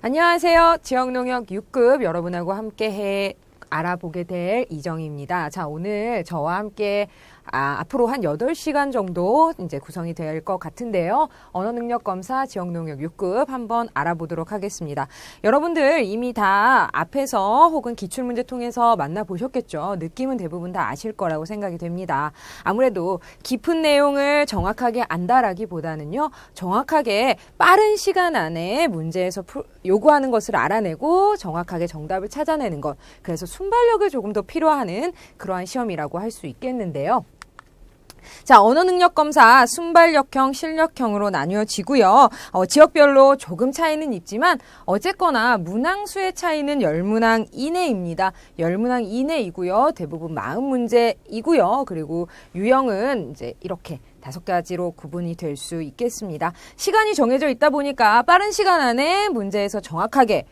안녕하세요. 지역농협 6급 여러분하고 함께 알아보게 될 이정희입니다. 자, 오늘 저와 함께 앞으로 한 8시간 정도 이제 구성이 될 것 같은데요. 언어능력검사 지역농협 6급 한번 알아보도록 하겠습니다. 여러분들 이미 다 앞에서 혹은 기출문제 통해서 만나보셨겠죠. 느낌은 대부분 다 아실 거라고 생각이 됩니다. 아무래도 깊은 내용을 정확하게 안다라기보다는요. 정확하게 빠른 시간 안에 문제에서 요구하는 것을 알아내고 정확하게 정답을 찾아내는 것. 그래서 순발력을 조금 더 필요하는 그러한 시험이라고 할 수 있겠는데요. 자, 언어능력검사 순발력형, 실력형으로 나뉘어지고요. 지역별로 조금 차이는 있지만 어쨌거나 문항수의 차이는 10문항 이내입니다. 10문항 이내이고요. 대부분 40문제이고요. 그리고 유형은 이제 이렇게 5가지로 구분이 될 수 있겠습니다. 시간이 정해져 있다 보니까 빠른 시간 안에 문제에서 정확하게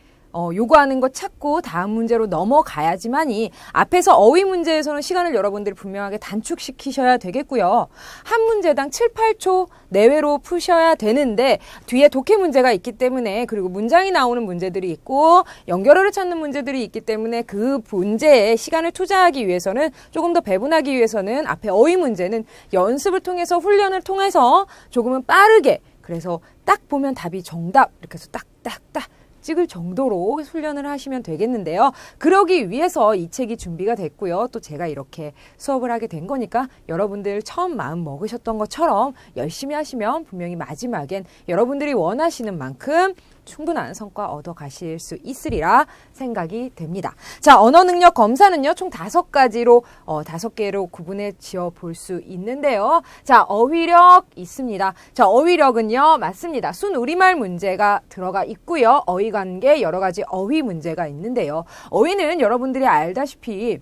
요구하는 것 찾고 다음 문제로 넘어가야지만이 앞에서 어휘 문제에서는 시간을 여러분들이 분명하게 단축시키셔야 되겠고요. 한 문제당 7, 8초 내외로 푸셔야 되는데 뒤에 독해 문제가 있기 때문에 그리고 문장이 나오는 문제들이 있고 연결어를 찾는 문제들이 있기 때문에 그 문제에 시간을 투자하기 위해서는 조금 더 배분하기 위해서는 앞에 어휘 문제는 연습을 통해서 훈련을 통해서 조금은 빠르게 그래서 딱 보면 답이 정답 이렇게 해서 딱딱딱 찍을 정도로 훈련을 하시면 되겠는데요. 그러기 위해서 이 책이 준비가 됐고요. 또 제가 이렇게 수업을 하게 된 거니까 여러분들 처음 마음 먹으셨던 것처럼 열심히 하시면 분명히 마지막엔 여러분들이 원하시는 만큼 충분한 성과 얻어 가실 수 있으리라 생각이 됩니다. 자, 언어능력 검사는요, 총 5가지로, 5개로 구분해 지어 볼 수 있는데요. 자, 어휘력 있습니다. 자, 어휘력은요, 맞습니다. 순우리말 문제가 들어가 있고요. 어휘관계 여러 가지 어휘 문제가 있는데요. 어휘는 여러분들이 아시다시피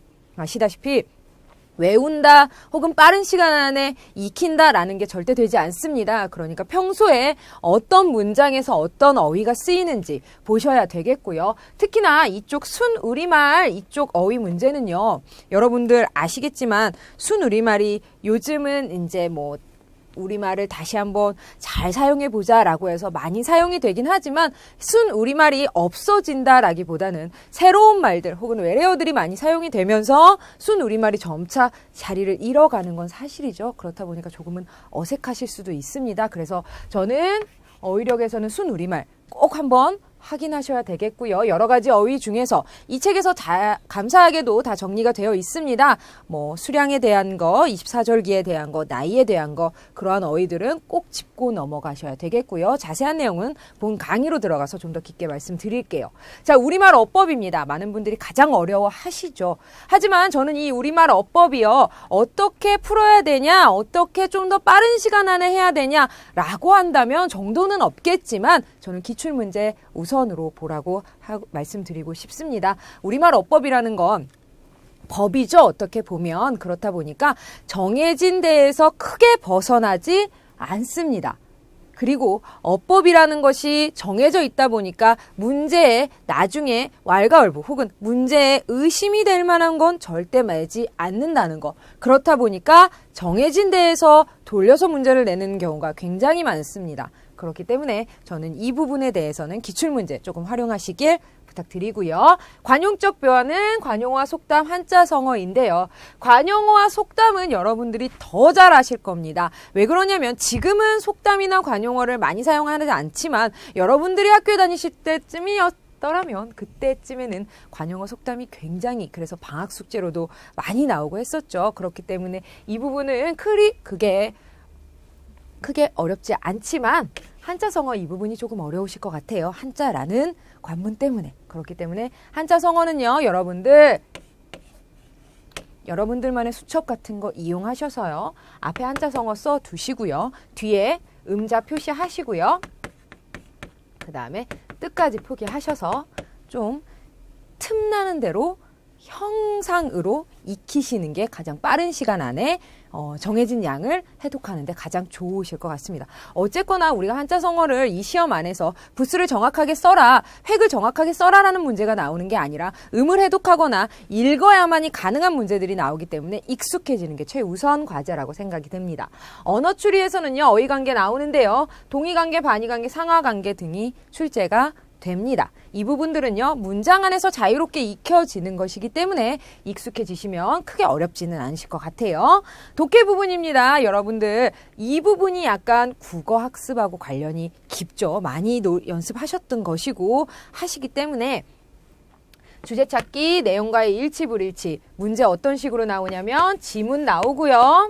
외운다 혹은 빠른 시간 안에 익힌다라는 게 절대 되지 않습니다. 그러니까 평소에 어떤 문장에서 어떤 어휘가 쓰이는지 보셔야 되겠고요. 특히나 이쪽 순우리말 이쪽 어휘 문제는요. 여러분들 아시겠지만 순우리말이 요즘은 이제 우리말을 다시 한번 잘 사용해보자라고 해서 많이 사용이 되긴 하지만 순우리말이 없어진다라기보다는 새로운 말들 혹은 외래어들이 많이 사용이 되면서 순우리말이 점차 자리를 잃어가는 건 사실이죠. 그렇다 보니까 조금은 어색하실 수도 있습니다. 그래서 저는 어휘력에서는 순우리말 꼭 한번 확인하셔야 되겠고요. 여러 가지 어휘 중에서 이 책에서 감사하게도 다 정리가 되어 있습니다. 수량에 대한 거, 24절기에 대한 거, 나이에 대한 거 그러한 어휘들은 꼭 짚고 넘어가셔야 되겠고요. 자세한 내용은 본 강의로 들어가서 좀 더 깊게 말씀드릴게요. 자, 우리말 어법입니다. 많은 분들이 가장 어려워하시죠. 하지만 저는 이 우리말 어법이요. 어떻게 풀어야 되냐, 어떻게 좀 더 빠른 시간 안에 해야 되냐라고 한다면 정도는 없겠지만 저는 기출문제 우선으로 보라고 말씀드리고 싶습니다. 우리말 어법이라는 건 법이죠. 어떻게 보면 그렇다 보니까 정해진 데에서 크게 벗어나지 않습니다. 그리고 어법이라는 것이 정해져 있다 보니까 문제에 나중에 왈가왈부 혹은 문제에 의심이 될 만한 건 절대 말지 않는다는 거. 그렇다 보니까 정해진 데에서 돌려서 문제를 내는 경우가 굉장히 많습니다. 그렇기 때문에 저는 이 부분에 대해서는 기출문제 조금 활용하시길 부탁드리고요. 관용적 표현은 관용어와 속담 한자성어인데요. 관용어와 속담은 여러분들이 더 잘 아실 겁니다. 왜 그러냐면 지금은 속담이나 관용어를 많이 사용하지 않지만 여러분들이 학교에 다니실 때쯤이었더라면 그때쯤에는 관용어 속담이 굉장히 그래서 방학 숙제로도 많이 나오고 했었죠. 그렇기 때문에 이 부분은 크게 어렵지 않지만 한자성어 이 부분이 조금 어려우실 것 같아요. 한자라는 관문 때문에. 그렇기 때문에 한자성어는요. 여러분들만의 수첩 같은 거 이용하셔서요. 앞에 한자성어 써 두시고요. 뒤에 음자 표시하시고요. 그 다음에 뜻까지 표기하셔서 좀 틈나는 대로 형상으로 익히시는 게 가장 빠른 시간 안에 정해진 양을 해독하는데 가장 좋으실 것 같습니다. 어쨌거나 우리가 한자성어를 이 시험 안에서 부수를 정확하게 써라, 획을 정확하게 써라라는 문제가 나오는 게 아니라 음을 해독하거나 읽어야만이 가능한 문제들이 나오기 때문에 익숙해지는 게 최우선 과제라고 생각이 됩니다. 언어 추리에서는요, 어휘관계 나오는데요. 동의관계, 반의관계, 상하관계 등이 출제가 됩니다. 이 부분들은요, 문장 안에서 자유롭게 익혀지는 것이기 때문에 익숙해지시면 크게 어렵지는 않으실 것 같아요. 독해 부분입니다. 여러분들 이 부분이 약간 국어 학습하고 관련이 깊죠. 많이 연습하셨던 것이고 하시기 때문에 주제 찾기, 내용과의 일치, 불일치. 문제 어떤 식으로 나오냐면 지문 나오고요.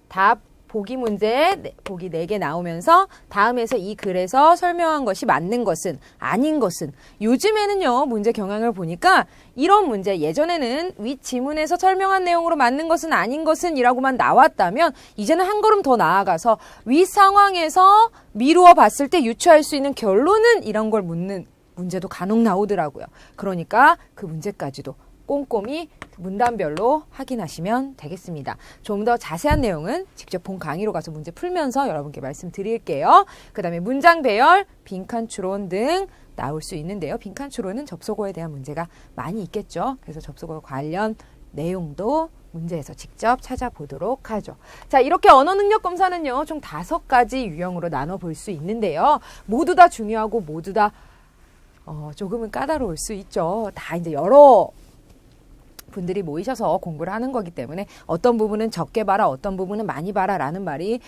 답 보기 문제, 보기 4개 나오면서 다음에서 이 글에서 설명한 것이 맞는 것은, 아닌 것은. 요즘에는요, 문제 경향을 보니까 이런 문제, 예전에는 윗 지문에서 설명한 내용으로 맞는 것은 아닌 것은 이라고만 나왔다면 이제는 한 걸음 더 나아가서 윗 상황에서 미루어 봤을 때 유추할 수 있는 결론은 이런 걸 묻는 문제도 간혹 나오더라고요. 그러니까 그 문제까지도 꼼꼼히 문단별로 확인하시면 되겠습니다. 좀 더 자세한 내용은 직접 본 강의로 가서 문제 풀면서 여러분께 말씀드릴게요. 그 다음에 문장 배열, 빈칸 추론 등 나올 수 있는데요. 빈칸 추론은 접속어에 대한 문제가 많이 있겠죠. 그래서 접속어 관련 내용도 문제에서 직접 찾아보도록 하죠. 자, 이렇게 언어 능력 검사는요, 총 5가지 유형으로 나눠볼 수 있는데요. 모두 다 중요하고 모두 다 조금은 까다로울 수 있죠. 다 이제 여러 분들이 모이셔서 공부를 하는 거기 때문에 어떤 부분은 적게 봐라, 어떤 부분은 많이 봐라 라는 말이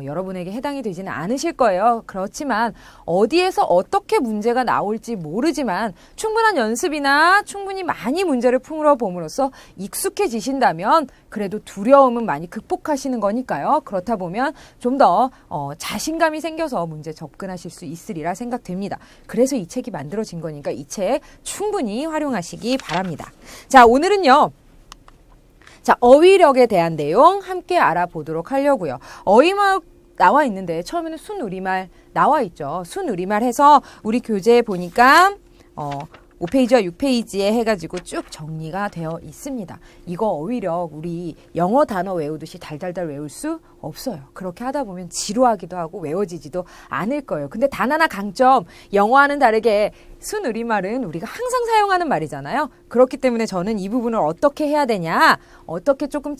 여러분에게 해당이 되지는 않으실 거예요. 그렇지만 어디에서 어떻게 문제가 나올지 모르지만 충분한 연습이나 충분히 많이 문제를 풀어봄으로써 익숙해지신다면 그래도 두려움은 많이 극복하시는 거니까요. 그렇다 보면 좀 더 자신감이 생겨서 문제 접근하실 수 있으리라 생각됩니다. 그래서 이 책이 만들어진 거니까 이 책 충분히 활용하시기 바랍니다. 자, 오늘은요. 자, 어휘력에 대한 내용 함께 알아보도록 하려고요. 어휘막 나와 있는데 처음에는 순우리말 나와 있죠. 순우리말 해서 우리 교재에 보니까 5페이지와 6페이지에 해가지고 쭉 정리가 되어 있습니다. 이거 어휘력 우리 영어 단어 외우듯이 달달달 외울 수 없어요. 그렇게 하다 보면 지루하기도 하고 외워지지도 않을 거예요. 근데 단 하나 강점, 영어와는 다르게 순우리말은 우리가 항상 사용하는 말이잖아요. 그렇기 때문에 저는 이 부분을 어떻게 해야 되냐, 어떻게 조금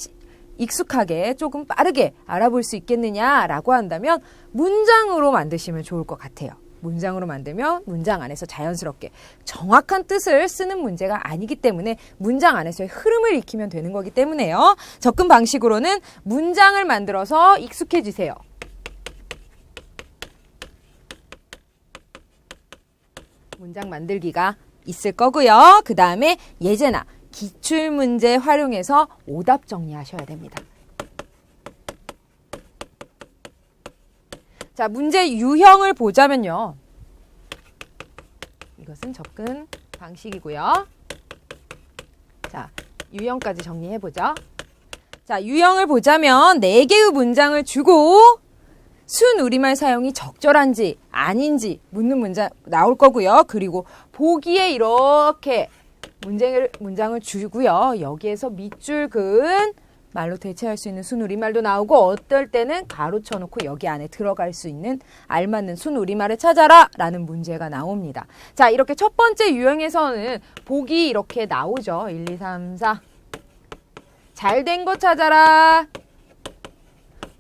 익숙하게 조금 빠르게 알아볼 수 있겠느냐라고 한다면 문장으로 만드시면 좋을 것 같아요. 문장으로 만들면 문장 안에서 자연스럽게 정확한 뜻을 쓰는 문제가 아니기 때문에 문장 안에서의 흐름을 익히면 되는 거기 때문에요. 접근 방식으로는 문장을 만들어서 익숙해지세요. 문장 만들기가 있을 거고요. 그 다음에 예제나 기출문제 활용해서 오답 정리하셔야 됩니다. 자, 문제 유형을 보자면요. 이것은 접근 방식이고요. 자, 유형까지 정리해보죠. 자, 유형을 보자면 4개의 문장을 주고 순우리말 사용이 적절한지 아닌지 묻는 문장 나올 거고요. 그리고 보기에 이렇게 문장을 주고요. 여기에서 밑줄 그은 말로 대체할 수 있는 순우리말도 나오고 어떨 때는 가로쳐 놓고 여기 안에 들어갈 수 있는 알맞는 순우리말을 찾아라 라는 문제가 나옵니다. 자, 이렇게 첫 번째 유형에서는 보기 이렇게 나오죠. 1, 2, 3, 4 잘된 거 찾아라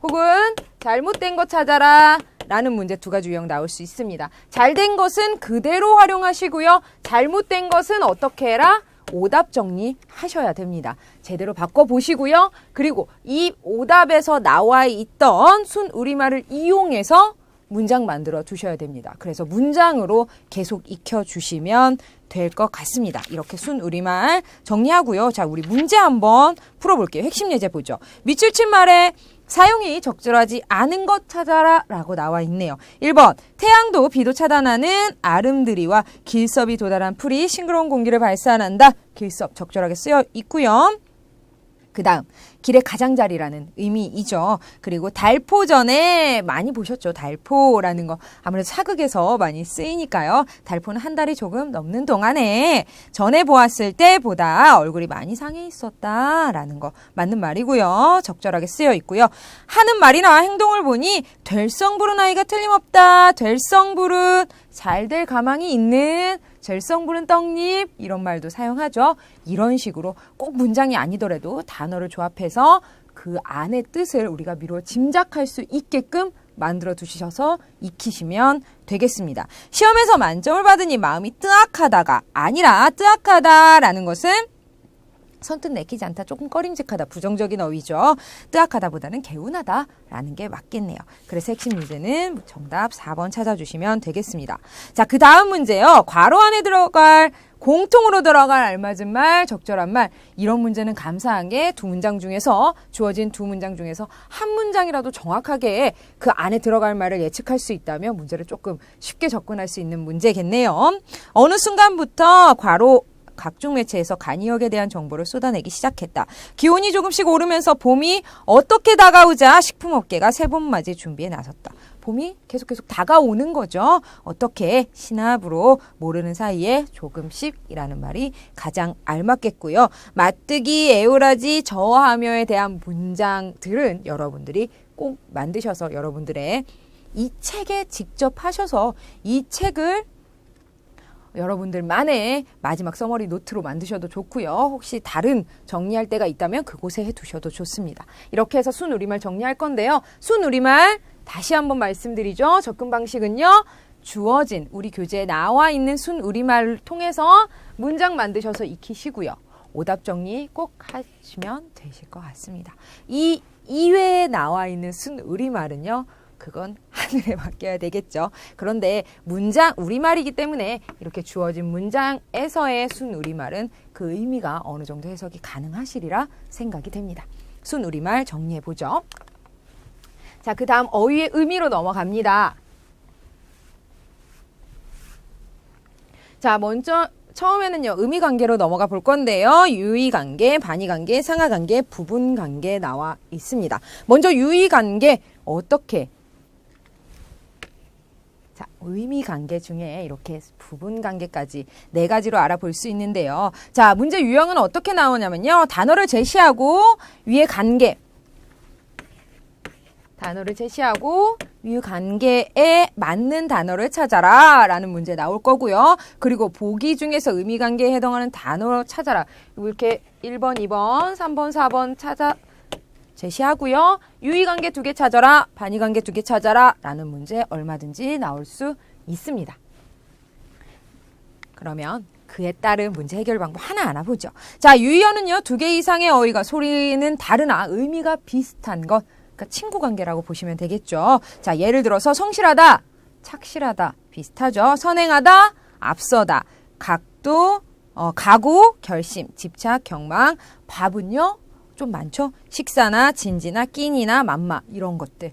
혹은 잘못된 거 찾아라 라는 문제 2가지 유형 나올 수 있습니다. 잘된 것은 그대로 활용하시고요. 잘못된 것은 어떻게 해라? 오답 정리하셔야 됩니다. 제대로 바꿔보시고요. 그리고 이 오답에서 나와 있던 순우리말을 이용해서 문장 만들어 두셔야 됩니다. 그래서 문장으로 계속 익혀주시면 될 것 같습니다. 이렇게 순우리말 정리하고요. 자, 우리 문제 한번 풀어볼게요. 핵심 예제 보죠. 밑줄 친 말에 사용이 적절하지 않은 것 찾아라 라고 나와 있네요. 1번 태양도 비도 차단하는 아름드리와 길섭이 도달한 풀이 싱그러운 공기를 발산한다. 길섭 적절하게 쓰여 있고요. 그 다음 길의 가장자리라는 의미이죠. 그리고 달포전에 많이 보셨죠. 달포라는 거 아무래도 사극에서 많이 쓰이니까요. 달포는 한 달이 조금 넘는 동안에 전에 보았을 때보다 얼굴이 많이 상해 있었다라는 거 맞는 말이고요. 적절하게 쓰여 있고요. 하는 말이나 행동을 보니 될성부른 아이가 틀림없다. 될성부른 잘 될 가망이 있는 될성부른 떡잎 이런 말도 사용하죠. 이런 식으로 꼭 문장이 아니더라도 단어를 조합해서 그 안의 뜻을 우리가 미루어 짐작할 수 있게끔 만들어 두셔서 익히시면 되겠습니다. 시험에서 만점을 받으니 마음이 뜨악하다가 아니라 뜨악하다라는 것은 선뜻 내키지 않다, 조금 꺼림직하다, 부정적인 어휘죠. 뜨악하다보다는 개운하다라는 게 맞겠네요. 그래서 핵심 문제는 정답 4번 찾아주시면 되겠습니다. 자, 그 다음 문제요. 괄호 안에 들어갈 공통으로 들어갈 알맞은 말, 적절한 말. 이런 문제는 감사한 게 두 문장 중에서 주어진 두 문장 중에서 한 문장이라도 정확하게 그 안에 들어갈 말을 예측할 수 있다면 문제를 조금 쉽게 접근할 수 있는 문제겠네요. 어느 순간부터 괄호 각종 매체에서 간이역에 대한 정보를 쏟아내기 시작했다. 기온이 조금씩 오르면서 봄이 어떻게 다가오자 식품업계가 새봄맞이 준비에 나섰다. 봄이 계속 다가오는 거죠. 어떻게 신압으로 모르는 사이에 조금씩이라는 말이 가장 알맞겠고요. 맞뜨기, 애우라지, 저하며에 대한 문장들은 여러분들이 꼭 만드셔서 여러분들의 이 책에 직접 하셔서 이 책을 여러분들만의 마지막 서머리 노트로 만드셔도 좋고요. 혹시 다른 정리할 때가 있다면 그곳에 해두셔도 좋습니다. 이렇게 해서 순우리말 정리할 건데요. 순우리말 다시 한번 말씀드리죠. 접근 방식은요. 주어진 우리 교재에 나와 있는 순우리말을 통해서 문장 만드셔서 익히시고요. 오답 정리 꼭 하시면 되실 것 같습니다. 이 이외에 나와 있는 순우리말은요. 그건 하늘에 맡겨야 되겠죠. 그런데 문장, 우리말이기 때문에 이렇게 주어진 문장에서의 순우리말은 그 의미가 어느 정도 해석이 가능하시리라 생각이 됩니다. 순우리말 정리해보죠. 자, 그 다음 어휘의 의미로 넘어갑니다. 자, 먼저 처음에는요. 의미관계로 넘어가 볼 건데요. 유의관계, 반의관계, 상하관계, 부분관계 나와 있습니다. 먼저 유의관계 어떻게 자, 의미관계 중에 이렇게 부분관계까지 4가지로 알아볼 수 있는데요. 자, 문제 유형은 어떻게 나오냐면요. 단어를 제시하고 위에 관계. 단어를 제시하고 위 관계에 맞는 단어를 찾아라 라는 문제 나올 거고요. 그리고 보기 중에서 의미관계에 해당하는 단어를 찾아라. 이렇게 1번, 2번, 3번, 4번 찾아 제시하고요. 유의관계 2개 찾아라, 반의관계 2개 찾아라 라는 문제 얼마든지 나올 수 있습니다. 그러면 그에 따른 문제 해결 방법 하나하나 보죠. 자, 유의어는요. 2개 이상의 어휘가 소리는 다르나 의미가 비슷한 것. 그러니까 친구관계라고 보시면 되겠죠. 자, 예를 들어서 성실하다, 착실하다 비슷하죠. 선행하다, 앞서다, 각도, 각오, 결심, 집착, 경망, 밥은요. 좀 많죠. 식사나 진지나 끼니나 맘마 이런 것들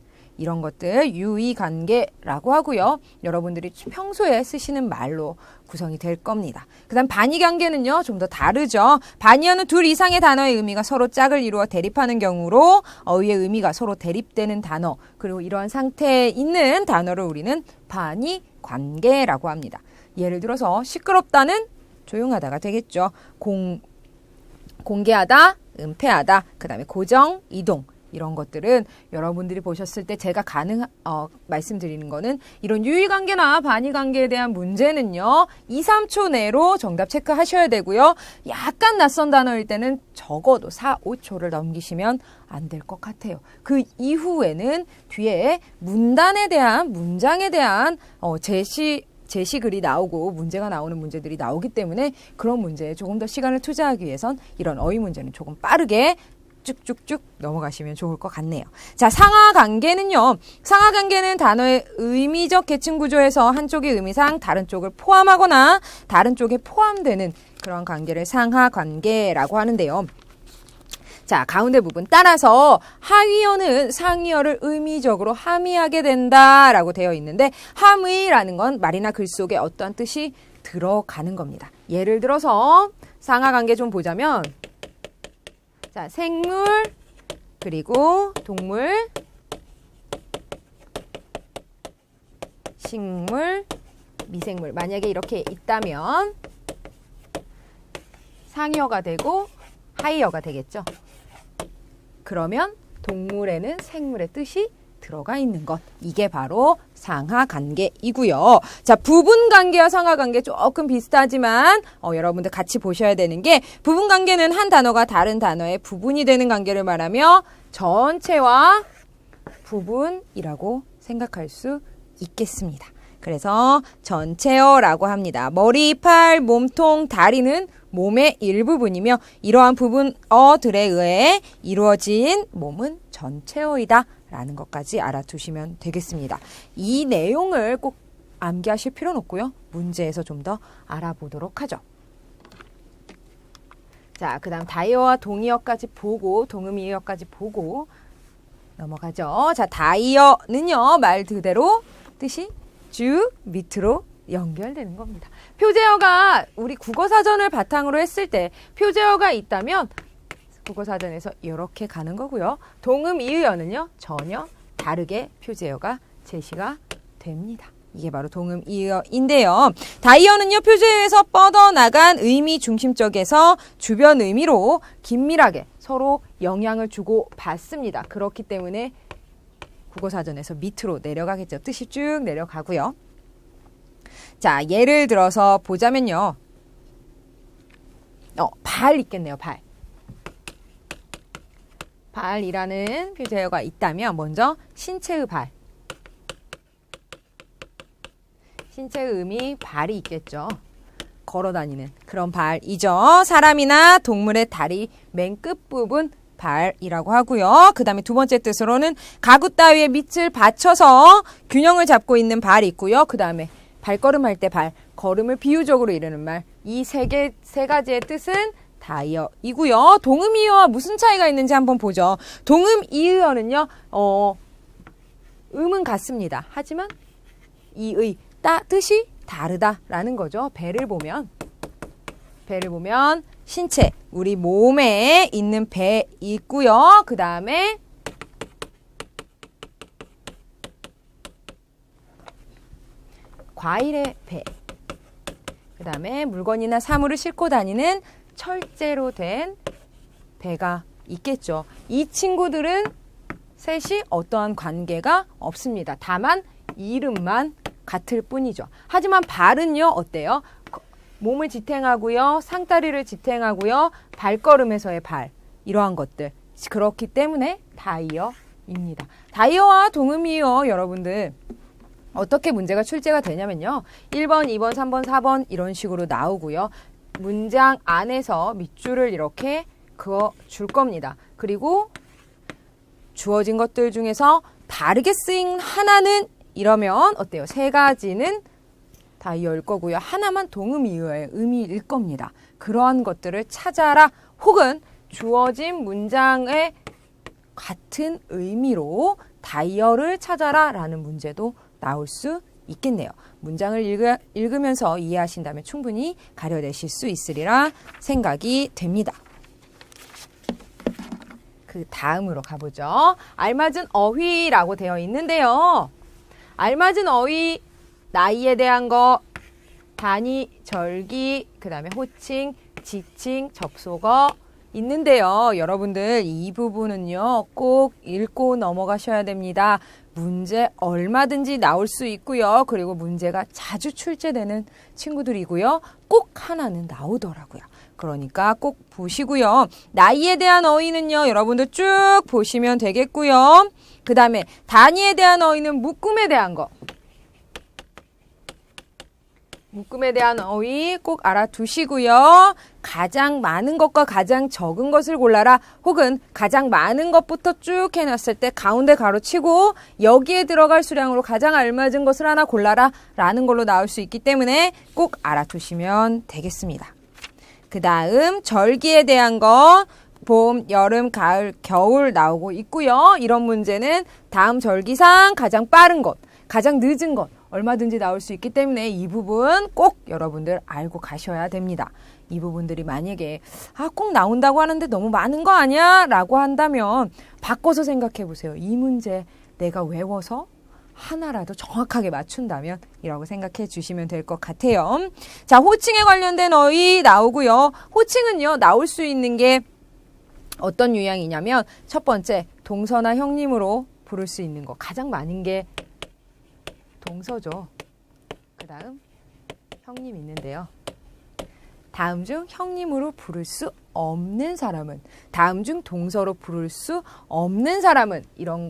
유의관계라고 하고요. 여러분들이 평소에 쓰시는 말로 구성이 될 겁니다. 그 다음 반의관계는요. 좀 더 다르죠. 반의어는 2 이상의 단어의 의미가 서로 짝을 이루어 대립하는 경우로 어휘의 의미가 서로 대립되는 단어 그리고 이러한 상태에 있는 단어를 우리는 반의관계라고 합니다. 예를 들어서 시끄럽다는 조용하다가 되겠죠. 공개하다, 은폐하다, 그 다음에 고정, 이동 이런 것들은 여러분들이 보셨을 때 제가 말씀드리는 거는 이런 유의관계나 반의관계에 대한 문제는요. 2, 3초 내로 정답 체크하셔야 되고요. 약간 낯선 단어일 때는 적어도 4, 5초를 넘기시면 안 될 것 같아요. 그 이후에는 뒤에 문장에 대한 제시글이 나오고 문제가 나오는 문제들이 나오기 때문에 그런 문제에 조금 더 시간을 투자하기 위해선 이런 어휘 문제는 조금 빠르게 쭉쭉쭉 넘어가시면 좋을 것 같네요. 자, 상하관계는요. 상하관계는 단어의 의미적 계층 구조에서 한쪽의 의미상 다른 쪽을 포함하거나 다른 쪽에 포함되는 그런 관계를 상하관계라고 하는데요. 자, 가운데 부분 따라서 하위어는 상위어를 의미적으로 함의하게 된다라고 되어 있는데 함의라는 건 말이나 글 속에 어떠한 뜻이 들어가는 겁니다. 예를 들어서 상하관계 좀 보자면 자, 생물 그리고 동물 식물 미생물 만약에 이렇게 있다면 상위어가 되고 하위어가 되겠죠. 그러면 동물에는 생물의 뜻이 들어가 있는 것. 이게 바로 상하관계이고요. 자, 부분관계와 상하관계 조금 비슷하지만 여러분들 같이 보셔야 되는 게 부분관계는 한 단어가 다른 단어의 부분이 되는 관계를 말하며 전체와 부분이라고 생각할 수 있겠습니다. 그래서 전체어라고 합니다. 머리, 팔, 몸통, 다리는 몸의 일부분이며 이러한 부분어들에 의해 이루어진 몸은 전체어이다 라는 것까지 알아두시면 되겠습니다. 이 내용을 꼭 암기하실 필요는 없고요. 문제에서 좀 더 알아보도록 하죠. 자, 그 다음 다이어와 동의어까지 보고 동음이어까지 보고 넘어가죠. 자, 다이어는요, 말 그대로 뜻이 쭉 밑으로 연결되는 겁니다. 표제어가 우리 국어사전을 바탕으로 했을 때 표제어가 있다면 국어사전에서 이렇게 가는 거고요. 동음이의어는요, 전혀 다르게 표제어가 제시가 됩니다. 이게 바로 동음이의어인데요. 다이어는요, 표제어에서 뻗어나간 의미 중심적에서 주변 의미로 긴밀하게 서로 영향을 주고 받습니다. 그렇기 때문에 국어사전에서 밑으로 내려가겠죠. 뜻이 쭉 내려가고요. 자, 예를 들어서 보자면요. 발 있겠네요. 발. 발이라는 표제어가 있다면 먼저 신체의 발. 신체의 의미 발이 있겠죠. 걸어다니는 그런 발이죠. 사람이나 동물의 다리 맨 끝부분 발이라고 하고요. 그 다음에 두 번째 뜻으로는 가구 따위에 밑을 받쳐서 균형을 잡고 있는 발이 있고요. 그 다음에 발걸음할 때 발, 걸음을 비유적으로 이르는 말. 이 세 가지의 뜻은 다이어이고요. 동음이어와 무슨 차이가 있는지 한번 보죠. 동음이의어는요, 음은 같습니다. 하지만 이의 뜻이 다르다라는 거죠. 배를 보면 신체, 우리 몸에 있는 배 있고요. 그 다음에 과일의 배, 그 다음에 물건이나 사물을 싣고 다니는 철제로 된 배가 있겠죠. 이 친구들은 셋이 어떠한 관계가 없습니다. 다만 이름만 같을 뿐이죠. 하지만 발은요, 어때요? 몸을 지탱하고요, 상다리를 지탱하고요, 발걸음에서의 발, 이러한 것들. 그렇기 때문에 다이어입니다. 다이어와 동음이어 여러분들 어떻게 문제가 출제가 되냐면요. 1번, 2번, 3번, 4번 이런 식으로 나오고요. 문장 안에서 밑줄을 이렇게 그어 줄 겁니다. 그리고 주어진 것들 중에서 다르게 쓰인 하나는 이러면 어때요? 세 가지는 다이어일 거고요. 하나만 동음이의어의 의미일 겁니다. 그러한 것들을 찾아라 혹은 주어진 문장의 같은 의미로 다이어를 찾아라 라는 문제도 나올 수 있겠네요. 문장을 읽으면서 이해하신다면 충분히 가려내실 수 있으리라 생각이 됩니다. 그 다음으로 가보죠. 알맞은 어휘라고 되어 있는데요. 알맞은 어휘, 나이에 대한 거, 단위, 절기, 그 다음에 호칭, 지칭, 접속어 있는데요. 여러분들 이 부분은요. 꼭 읽고 넘어가셔야 됩니다. 문제 얼마든지 나올 수 있고요. 그리고 문제가 자주 출제되는 친구들이고요. 꼭 하나는 나오더라고요. 그러니까 꼭 보시고요. 나이에 대한 어휘는요. 여러분들 쭉 보시면 되겠고요. 그 다음에 단위에 대한 어휘는 묶음에 대한 거. 묶음에 대한 어휘 꼭 알아두시고요. 가장 많은 것과 가장 적은 것을 골라라. 혹은 가장 많은 것부터 쭉 해놨을 때 가운데 가로치고 여기에 들어갈 수량으로 가장 알맞은 것을 하나 골라라 라는 걸로 나올 수 있기 때문에 꼭 알아두시면 되겠습니다. 그 다음 절기에 대한 거 봄, 여름, 가을, 겨울 나오고 있고요. 이런 문제는 다음 절기상 가장 빠른 것, 가장 늦은 것 얼마든지 나올 수 있기 때문에 이 부분 꼭 여러분들 알고 가셔야 됩니다. 이 부분들이 만약에 꼭 나온다고 하는데 너무 많은 거 아니야? 라고 한다면 바꿔서 생각해 보세요. 이 문제 내가 외워서 하나라도 정확하게 맞춘다면 이라고 생각해 주시면 될 것 같아요. 자, 호칭에 관련된 어휘 나오고요. 호칭은요, 나올 수 있는 게 어떤 유형이냐면 첫 번째, 동서나 형님으로 부를 수 있는 거. 가장 많은 게 동서죠. 그 다음 형님 있는데요. 다음 중 형님으로 부를 수 없는 사람은, 다음 중 동서로 부를 수 없는 사람은, 이런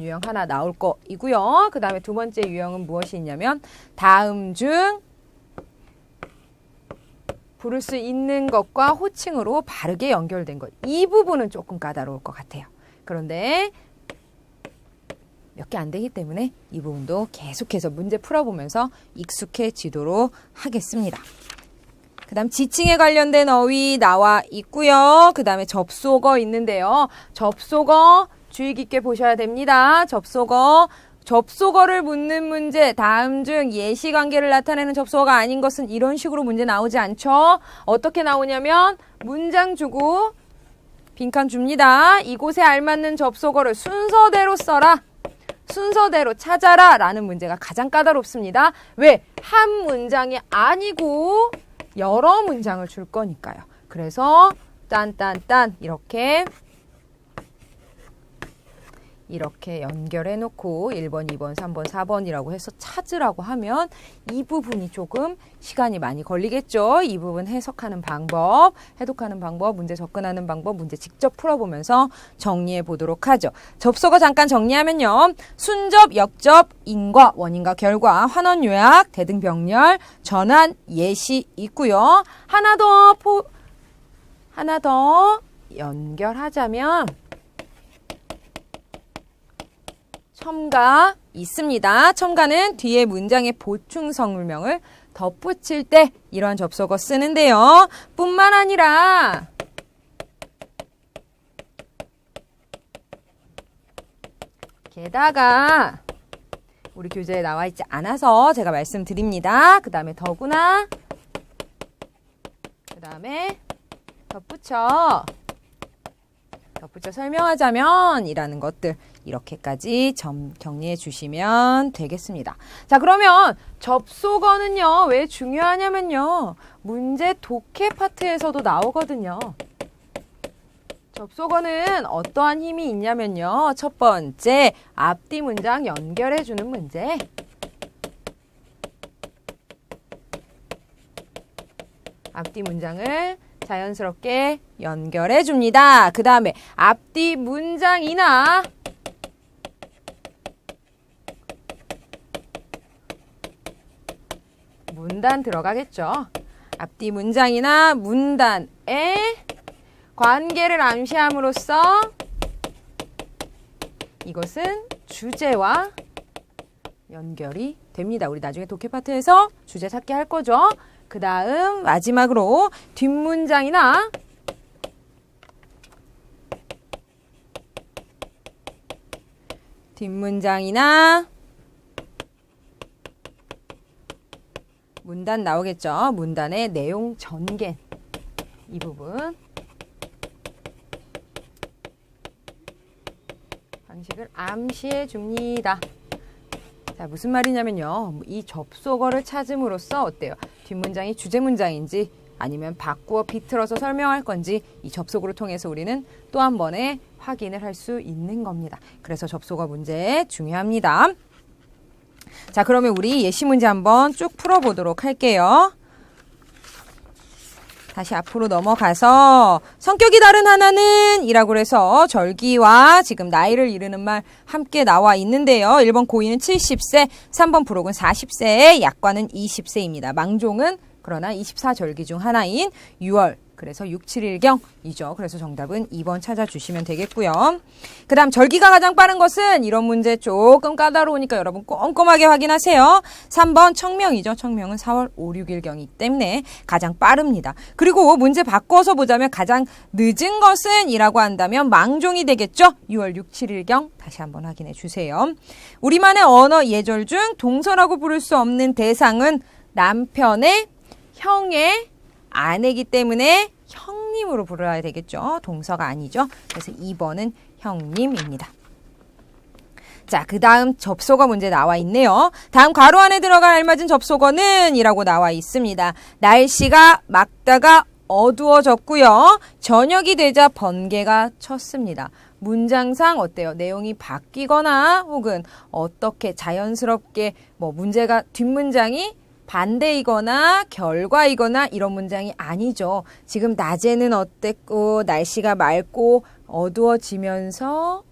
유형 하나 나올 거이고요. 그 다음에 두 번째 유형은 무엇이 있냐면 다음 중 부를 수 있는 것과 호칭으로 바르게 연결된 것. 이 부분은 조금 까다로울 것 같아요. 그런데 몇 개 안 되기 때문에 이 부분도 계속해서 문제 풀어보면서 익숙해지도록 하겠습니다. 그 다음 지칭에 관련된 어휘 나와 있고요. 그 다음에 접속어 있는데요. 접속어 주의 깊게 보셔야 됩니다. 접속어를 묻는 문제, 다음 중 예시관계를 나타내는 접속어가 아닌 것은 이런 식으로 문제 나오지 않죠. 어떻게 나오냐면 문장 주고 빈칸 줍니다. 이곳에 알맞는 접속어를 순서대로 써라. 순서대로 찾아라 라는 문제가 가장 까다롭습니다. 왜? 한 문장이 아니고 여러 문장을 줄 거니까요. 그래서 딴딴딴 이렇게 연결해 놓고 1번, 2번, 3번, 4번이라고 해서 찾으라고 하면 이 부분이 조금 시간이 많이 걸리겠죠. 이 부분 해석하는 방법, 해독하는 방법, 문제 접근하는 방법, 문제 직접 풀어보면서 정리해 보도록 하죠. 접속어 잠깐 정리하면요. 순접, 역접, 인과, 원인과 결과, 환원 요약, 대등 병렬, 전환, 예시 있고요. 하나 더 연결하자면 첨가 있습니다. 첨가는 뒤에 문장의 보충 성물명을 덧붙일 때 이런 접속어 쓰는데요. 뿐만 아니라 게다가 우리 교재에 나와 있지 않아서 제가 말씀드립니다. 그 다음에 더구나, 그 다음에 덧붙여 설명하자면 이라는 것들 이렇게까지 정리해 주시면 되겠습니다. 자, 그러면 접속어는요, 왜 중요하냐면요, 문제 독해 파트에서도 나오거든요. 접속어는 어떠한 힘이 있냐면요, 첫 번째, 앞뒤 문장 연결해 주는 문제. 앞뒤 문장을 자연스럽게 연결해 줍니다. 그 다음에 앞뒤 문장이나 문단 들어가겠죠. 앞뒤 문장이나 문단의 관계를 암시함으로써 이것은 주제와 연결이 됩니다. 우리 나중에 독해 파트에서 주제 찾기 할 거죠. 그 다음 마지막으로 뒷문장이나 문단 나오겠죠. 문단의 내용 전개, 이 부분 방식을 암시해 줍니다. 자, 무슨 말이냐면요, 이 접속어를 찾음으로써 어때요? 뒷문장이 주제 문장인지 아니면 바꾸어 비틀어서 설명할 건지 이 접속어를 통해서 우리는 또 한 번에 확인을 할 수 있는 겁니다. 그래서 접속어 문제 중요합니다. 자, 그러면 우리 예시 문제 한번 쭉 풀어보도록 할게요. 다시 앞으로 넘어가서 성격이 다른 하나는 이라고 해서 절기와 지금 나이를 이르는 말 함께 나와 있는데요. 1번 고인은 70세, 3번 부록은 40세, 약관은 20세입니다. 망종은 그러나 24절기 중 하나인 6월, 그래서 6, 7일경이죠. 그래서 정답은 2번 찾아주시면 되겠고요. 그 다음 절기가 가장 빠른 것은 이런 문제 조금 까다로우니까 여러분 꼼꼼하게 확인하세요. 3번 청명이죠. 청명은 4월 5, 6일경이기 때문에 가장 빠릅니다. 그리고 문제 바꿔서 보자면 가장 늦은 것은 이라고 한다면 망종이 되겠죠. 6월 6, 7일경 다시 한번 확인해 주세요. 우리만의 언어 예절 중 동서라고 부를 수 없는 대상은 남편의 형의 아내이기 때문에 형님으로 불러야 되겠죠. 동서가 아니죠. 그래서 2번은 형님입니다. 자, 그 다음 접속어 문제 나와 있네요. 다음 괄호 안에 들어갈 알맞은 접속어는 이라고 나와 있습니다. 날씨가 맑다가 어두워졌고요. 저녁이 되자 번개가 쳤습니다. 문장상 어때요? 내용이 바뀌거나 혹은 어떻게 자연스럽게 문제가 뒷문장이 반대이거나 결과이거나 이런 문장이 아니죠. 지금 낮에는 어땠고 날씨가 맑고 어두워지면서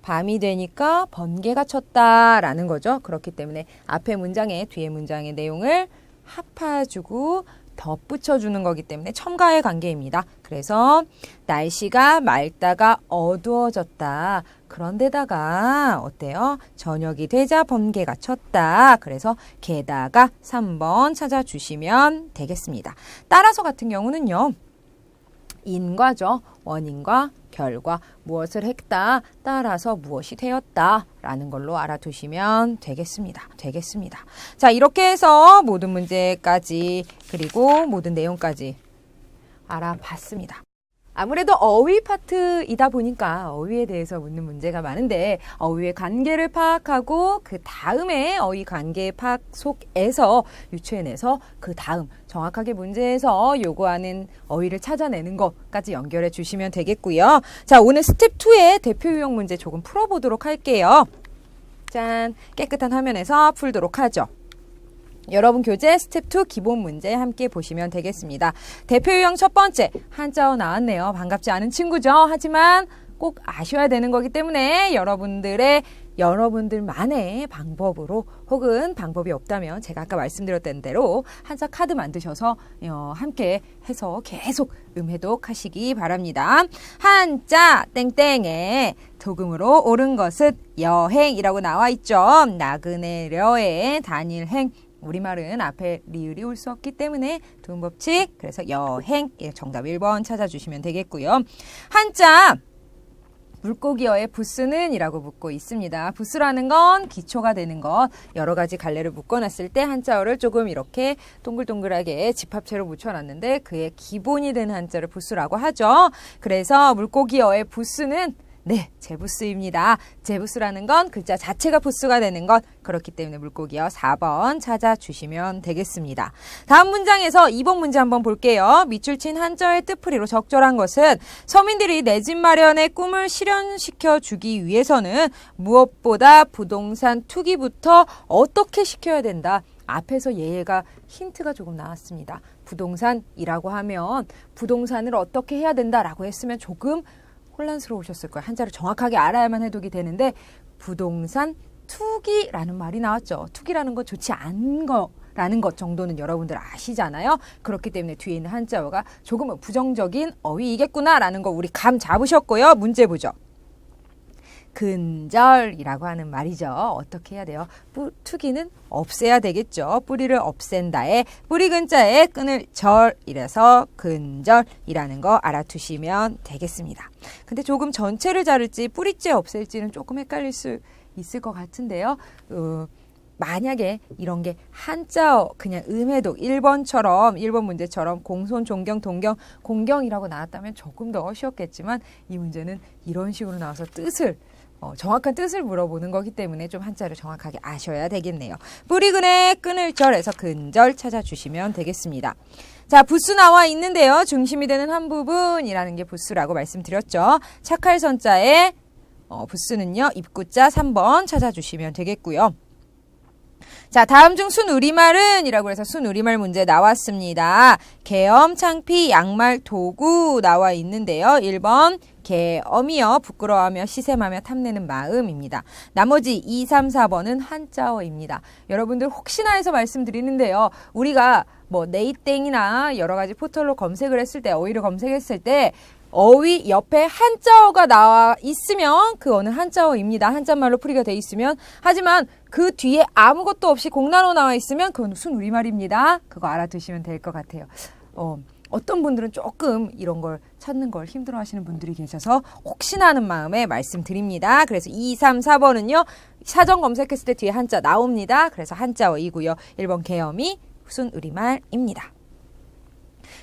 밤이 되니까 번개가 쳤다라는 거죠. 그렇기 때문에 앞에 문장에 뒤에 문장의 내용을 합해주고 덧붙여주는 거기 때문에 첨가의 관계입니다. 그래서 날씨가 맑다가 어두워졌다. 그런데다가 어때요? 저녁이 되자 번개가 쳤다. 그래서 게다가 3번 찾아주시면 되겠습니다. 따라서 같은 경우는요. 인과죠. 원인과 결과, 무엇을 했다, 따라서 무엇이 되었다 라는 걸로 알아두시면 되겠습니다. 자, 이렇게 해서 모든 문제까지 그리고 모든 내용까지 알아봤습니다. 아무래도 어휘 파트이다 보니까 어휘에 대해서 묻는 문제가 많은데 어휘의 관계를 파악하고 그 다음에 어휘 관계 파악 속에서 유추해내서 그 다음 정확하게 문제에서 요구하는 어휘를 찾아내는 것까지 연결해 주시면 되겠고요. 자, 오늘 스텝 2의 대표 유형 문제 조금 풀어보도록 할게요. 짠, 깨끗한 화면에서 풀도록 하죠. 여러분 교재 스텝 2 기본 문제 함께 보시면 되겠습니다. 대표 유형 첫 번째, 한자어 나왔네요. 반갑지 않은 친구죠. 하지만 꼭 아셔야 되는 거기 때문에 여러분들만의 방법으로 혹은 방법이 없다면 제가 아까 말씀드렸던 대로 한자 카드 만드셔서 함께 해서 계속 음해독 하시기 바랍니다. 한자 땡땡에 도금으로 옳은 것은 여행이라고 나와 있죠. 나그네려의 단일행. 우리말은 앞에 리을이 올 수 없기 때문에 도움법칙, 그래서 여행, 정답 1번 찾아주시면 되겠고요. 한자 물고기어의 부스는 이라고 묻고 있습니다. 부스라는 건 기초가 되는 것, 여러 가지 갈래를 묶어놨을 때 한자어를 조금 이렇게 동글동글하게 집합체로 묻혀놨는데 그의 기본이 되는 한자를 부스라고 하죠. 그래서 물고기어의 부스는 제부스입니다. 제부스라는 건 글자 자체가 부스가 되는 것, 그렇기 때문에 물고기어 4번 찾아주시면 되겠습니다. 다음 문장에서 2번 문제 한번 볼게요. 밑줄 친 한자의 뜻풀이로 적절한 것은 서민들이 내 집 마련의 꿈을 실현시켜 주기 위해서는 무엇보다 부동산 투기부터 어떻게 시켜야 된다. 앞에서 얘가 힌트가 조금 나왔습니다. 부동산이라고 하면 부동산을 어떻게 해야 된다라고 했으면 조금 혼란스러우셨을 거예요. 한자를 정확하게 알아야만 해독이 되는데 부동산 투기라는 말이 나왔죠. 투기라는 건 좋지 않은 거라는 것 정도는 여러분들 아시잖아요. 그렇기 때문에 뒤에 있는 한자어가 조금은 부정적인 어휘이겠구나라는 거 우리 감 잡으셨고요. 문제 보죠. 근절이라고 하는 말이죠. 어떻게 해야 돼요? 투기는 없애야 되겠죠. 뿌리를 없앤다에 뿌리 근자에 끈을 절 이래서 근절이라는 거 알아두시면 되겠습니다. 근데 조금 전체를 자를지 뿌리째 없앨지는 조금 헷갈릴 수 있을 것 같은데요. 만약에 이런 게 한자어 그냥 음해독 1번 문제처럼 공손, 존경, 동경, 공경이라고 나왔다면 조금 더 쉬웠겠지만 이 문제는 이런 식으로 나와서 정확한 뜻을 물어보는 거기 때문에 좀 한자를 정확하게 아셔야 되겠네요. 뿌리근에 끈을 절해서 근절 찾아주시면 되겠습니다. 자, 부스 나와 있는데요. 중심이 되는 한 부분이라는 게 부스라고 말씀드렸죠. 착할선자의 부스는요. 입구자 3번 찾아주시면 되겠고요. 자, 다음 중 순우리말은 이라고 해서 순우리말 문제 나왔습니다. 계엄, 창피, 양말, 도구 나와 있는데요. 1번 계엄이요. 부끄러워하며 시샘하며 탐내는 마음입니다. 나머지 2, 3, 4번은 한자어입니다. 여러분들 혹시나 해서 말씀드리는데요. 우리가 네이땡이나 여러 가지 포털로 검색을 했을 때, 어휘를 검색했을 때 어휘 옆에 한자어가 나와 있으면 그 어느 한자어입니다. 한자말로 풀이가 돼 있으면. 하지만 그 뒤에 아무것도 없이 공란어 나와 있으면 그건 순우리말입니다. 그거 알아두시면 될 것 같아요. 어떤 분들은 조금 이런 걸 찾는 걸 힘들어 하시는 분들이 계셔서 혹시나 하는 마음에 말씀드립니다. 그래서 2, 3, 4번은요. 사전 검색했을 때 뒤에 한자 나옵니다. 그래서 한자어이고요. 1번 계엄이 순우리말입니다.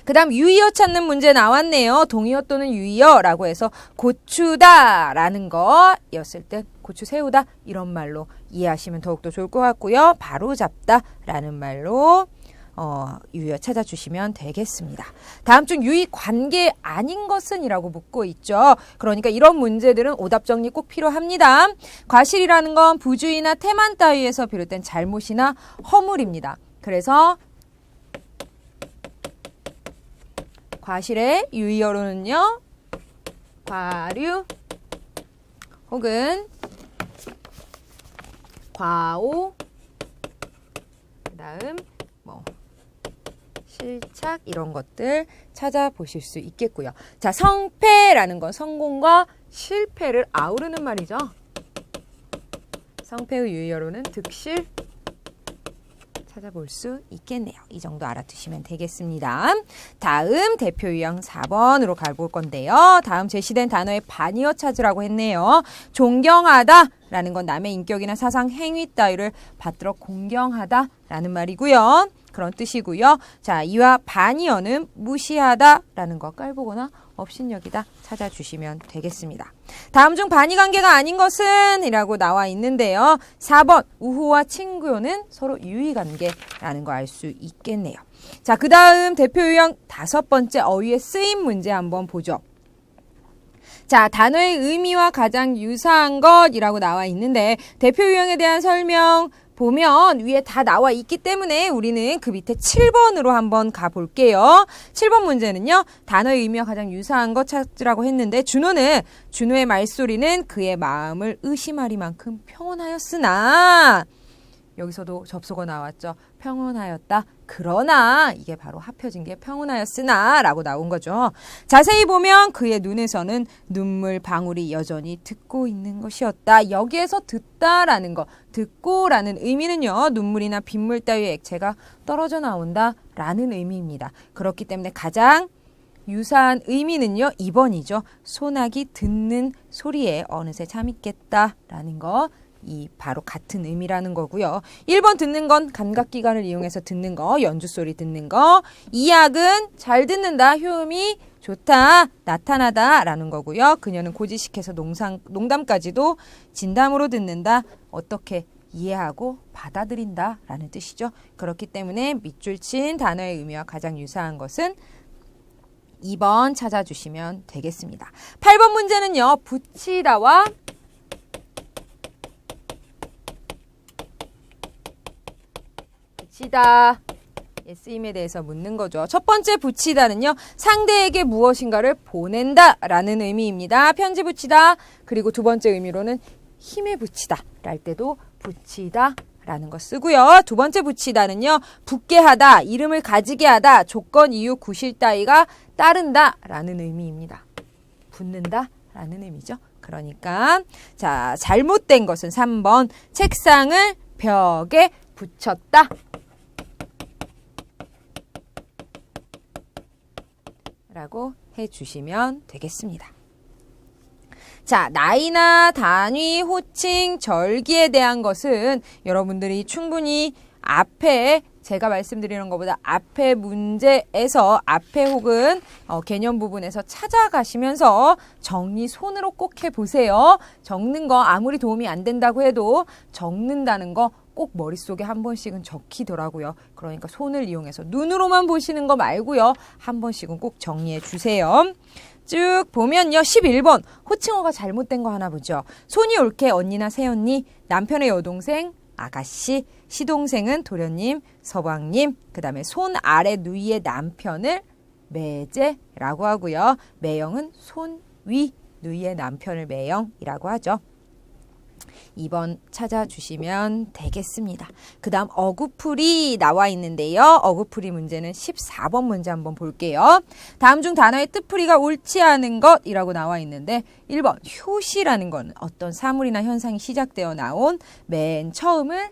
그 다음 유의어 찾는 문제 나왔네요. 동의어 또는 유의어라고 해서 고추다라는 거였을 때 고추 세우다 이런 말로 이해하시면 더욱더 좋을 것 같고요. 바로 잡다라는 말로 유의어 찾아주시면 되겠습니다. 다음 중 유의 관계 아닌 것은 이라고 묻고 있죠. 그러니까 이런 문제들은 오답 정리 꼭 필요합니다. 과실이라는 건 부주의나 태만 따위에서 비롯된 잘못이나 허물입니다. 그래서 과실의 유의어로는요. 과류 혹은 과오, 그다음 뭐 실착 이런 것들 찾아보실 수 있겠고요. 자, 성패라는 건 성공과 실패를 아우르는 말이죠. 성패의 유의어로는 득실 찾아볼 수 있겠네요. 이 정도 알아두시면 되겠습니다. 다음 대표 유형 4번으로 가볼 건데요. 다음 제시된 단어의 반의어 찾으라고 했네요. 존경하다라는 건 남의 인격이나 사상, 행위 따위를 받들어 공경하다라는 말이고요. 그런 뜻이고요. 자, 이와 반의어는 무시하다라는 거 깔보거나 업신여기다 찾아주시면 되겠습니다. 다음 중 반의관계가 아닌 것은? 이라고 나와 있는데요. 4번 우호와 친구요는 서로 유의관계라는 거 알 수 있겠네요. 자, 그 다음 대표 유형 5번째 어휘의 쓰임 문제 한번 보죠. 자, 단어의 의미와 가장 유사한 것이라고 나와 있는데 대표 유형에 대한 설명 보면 위에 다 나와 있기 때문에 우리는 그 밑에 7번으로 한번 가볼게요. 7번 문제는요. 단어의 의미와 가장 유사한 것 찾으라고 했는데 준호의 말소리는 그의 마음을 의심하리만큼 평온하였으나 여기서도 접속어 나왔죠. 평온하였다. 그러나 이게 바로 합혀진 게 평온하였으나 라고 나온 거죠. 자세히 보면 그의 눈에서는 눈물 방울이 여전히 듣고 있는 것이었다. 여기에서 듣다라는 거, 듣고라는 의미는요. 눈물이나 빗물 따위의 액체가 떨어져 나온다 라는 의미입니다. 그렇기 때문에 가장 유사한 의미는요. 2번이죠. 소나기 듣는 소리에 어느새 잠있겠다 라는 거. 이 바로 같은 의미라는 거고요. 1번 듣는 건 감각기관을 이용해서 듣는 거, 연주소리 듣는 거. 이약은 잘 듣는다, 효음이 좋다, 나타나다 라는 거고요. 그녀는 고지식해서 농담까지도 진담으로 듣는다, 어떻게 이해하고 받아들인다 라는 뜻이죠. 그렇기 때문에 밑줄 친 단어의 의미와 가장 유사한 것은 2번 찾아주시면 되겠습니다. 8번 문제는요. 붙이다와 붙이다 쓰임에 대해서 묻는 거죠. 첫 번째 붙이다는요. 상대에게 무엇인가를 보낸다 라는 의미입니다. 편지 붙이다. 그리고 두 번째 의미로는 힘에 붙이다 랄 때도 붙이다 라는 거 쓰고요. 두 번째 붙이다는요. 붙게 하다, 이름을 가지게 하다, 조건, 이유, 구실 따위가 따른다 라는 의미입니다. 붙는다 라는 의미죠. 그러니까 자, 잘못된 것은 3번 책상을 벽에 붙였다 라고 해주시면 되겠습니다. 자, 나이나 단위, 호칭, 절기에 대한 것은 여러분들이 충분히 앞에 제가 말씀드리는 것보다 앞에 문제에서 앞에 혹은 개념 부분에서 찾아가시면서 정리 손으로 꼭 해보세요. 적는 거 아무리 도움이 안 된다고 해도 적는다는 거 꼭 머릿속에 한 번씩은 적히더라고요. 그러니까 손을 이용해서 눈으로만 보시는 거 말고요. 한 번씩은 꼭 정리해 주세요. 쭉 보면요. 11번 호칭어가 잘못된 거 하나 보죠. 손이 옳게 언니나 새언니, 남편의 여동생, 아가씨, 시동생은 도련님, 서방님, 그 다음에 손 아래 누이의 남편을 매제라고 하고요. 매형은 손 위 누이의 남편을 매형이라고 하죠. 2번 찾아주시면 되겠습니다. 그 다음 어구풀이 나와 있는데요. 어구풀이 문제는 14번 문제 한번 볼게요. 다음 중 단어의 뜻풀이가 옳지 않은 것이라고 나와 있는데 1번 효시라는 건 어떤 사물이나 현상이 시작되어 나온 맨 처음을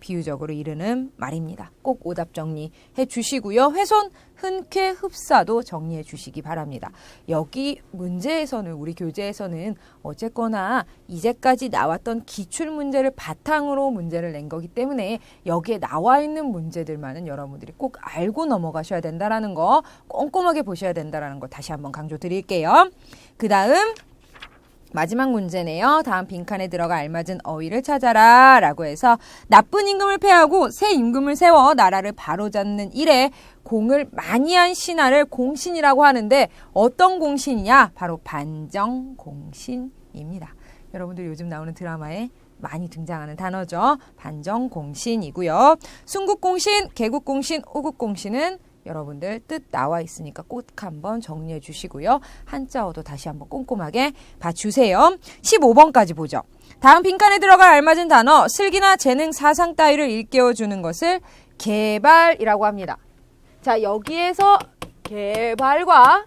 비유적으로 이르는 말입니다. 꼭 오답 정리해 주시고요. 훼손, 흔쾌, 흡사도 정리해 주시기 바랍니다. 여기 문제에서는 우리 교재에서는 어쨌거나 이제까지 나왔던 기출문제를 바탕으로 문제를 낸 거기 때문에 여기에 나와 있는 문제들만은 여러분들이 꼭 알고 넘어가셔야 된다는 거, 꼼꼼하게 보셔야 된다는 거 다시 한번 강조드릴게요. 그 다음 마지막 문제네요. 다음 빈칸에 들어가 알맞은 어휘를 찾아라 라고 해서 나쁜 임금을 폐하고 새 임금을 세워 나라를 바로잡는 일에 공을 많이 한 신하를 공신이라고 하는데 어떤 공신이냐? 바로 반정공신입니다. 여러분들 요즘 나오는 드라마에 많이 등장하는 단어죠. 반정공신이고요. 순국공신, 개국공신, 호국공신은 여러분들 뜻 나와 있으니까 꼭 한번 정리해 주시고요. 한자어도 다시 한번 꼼꼼하게 봐주세요. 15번까지 보죠. 다음 빈칸에 들어갈 알맞은 단어, 슬기나 재능, 사상 따위를 일깨워주는 것을 개발이라고 합니다. 자, 여기에서 개발과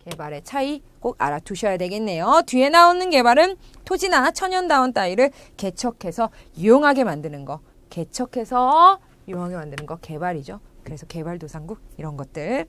개발의 차이 꼭 알아두셔야 되겠네요. 뒤에 나오는 개발은 토지나 천연다원 따위를 개척해서 유용하게 만드는 거. 개척해서 유용하게 만드는 거 개발이죠. 그래서 개발도상국 이런 것들.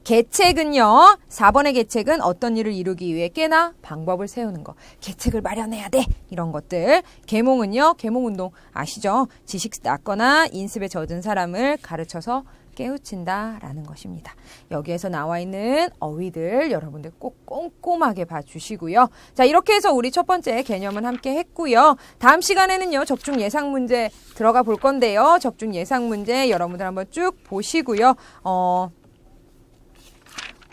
계책은요. 4번의 계책은 어떤 일을 이루기 위해 꽤나 방법을 세우는 거. 계책을 마련해야 돼. 이런 것들. 계몽은요. 계몽운동 아시죠? 지식 낮거나 인습에 젖은 사람을 가르쳐서 깨우친다라는 것입니다. 여기에서 나와 있는 어휘들 여러분들 꼭 꼼꼼하게 봐주시고요. 자, 이렇게 해서 우리 첫 번째 개념은 함께 했고요. 다음 시간에는요. 적중 예상 문제 들어가 볼 건데요. 적중 예상 문제 여러분들 한번 쭉 보시고요.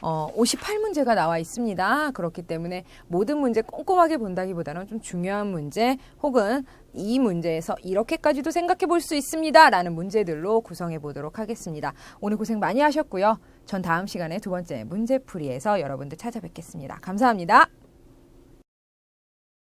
58문제가 나와 있습니다. 그렇기 때문에 모든 문제 꼼꼼하게 본다기보다는 좀 중요한 문제 혹은 이 문제에서 이렇게까지도 생각해 볼 수 있습니다. 라는 문제들로 구성해 보도록 하겠습니다. 오늘 고생 많이 하셨고요. 전 다음 시간에 두 번째 문제풀이에서 여러분들 찾아뵙겠습니다. 감사합니다.